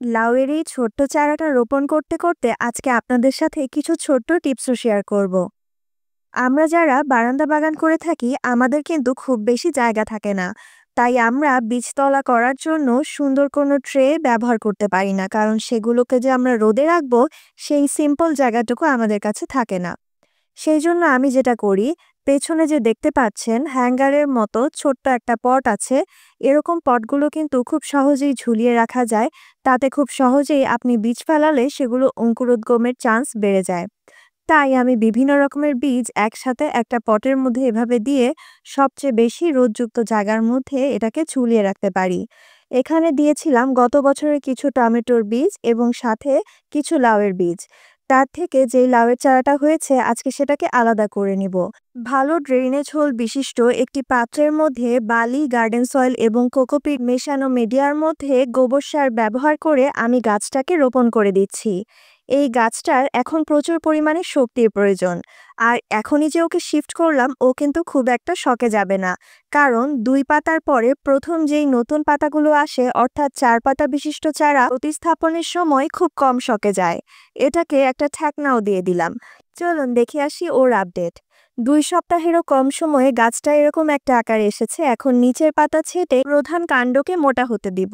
লাউয়ের এই ছোট্ট চারাটা রোপণ করতে করতে আজকে আপনাদের সাথে কিছু ছোট্ট টিপসও শেয়ার করব। আমরা যারা বারান্দা বাগান করে থাকি আমাদের কিন্তু খুব বেশি জায়গা থাকে না, তাই আমরা বীজতলা করার জন্য সুন্দর কোনো ট্রে ব্যবহার করতে পারি না, কারণ সেগুলোকে যে আমরা রোদে রাখবো সেই সিম্পল জায়গাটুকু আমাদের কাছে থাকে না। সেই জন্য আমি যেটা করি, পেছনে যে দেখতে পাচ্ছেন হ্যাঙ্গারের মতো ছোট্ট একটা পট আছে, এরকম পটগুলো কিন্তু খুব সহজেই ঝুলিয়ে রাখা যায়। তাতে খুব সহজেই আপনি বীজ ফেলালে সেগুলো অঙ্কুরোদ্গমের চান্স বেড়ে যায়। তাই আমি বিভিন্ন রকমের বীজ একসাথে একটা পটের মধ্যে এভাবে দিয়ে সবচেয়ে বেশি রোদযুক্ত জায়গার মধ্যে এটাকে ঝুলিয়ে রাখতে পারি। এখানে দিয়েছিলাম গত বছরের কিছু টমেটোর বীজ এবং সাথে কিছু লাউয়ের বীজ। তার থেকে যেই লাউয়ের চারাটা হয়েছে আজকে সেটাকে আলাদা করে নিব। ভালো ড্রেনেজ হোল বিশিষ্ট একটি পাত্রের মধ্যে বালি, গার্ডেন সয়েল এবং কোকোপিট মেশানো মিডিয়ার মধ্যে গোবর সার ব্যবহার করে আমি গাছটাকে রোপণ করে দিচ্ছি। এই গাছটার এখন প্রচুর পরিমাণে শক্তির প্রয়োজন। আর এখনই যে ওকে শিফট করলাম ও কিন্তু খুব একটা শকে যাবে না। কারণ ২ পাতার পরে প্রথম যেই নতুন পাতাগুলো আসে, অর্থাৎ ৪ পাতা বিশিষ্ট চারা প্রতিস্থাপনের সময় খুব কম শকে যায়। এটাকে একটা ঠেকনাও দিয়ে দিলাম। চলুন দেখে আসি ওর আপডেট। ২ সপ্তাহেরও কম সময়ে গাছটা এরকম একটা আকারে এসেছে। এখন নিচের পাতা ছেঁটে প্রধান কাণ্ডকে মোটা হতে দিব।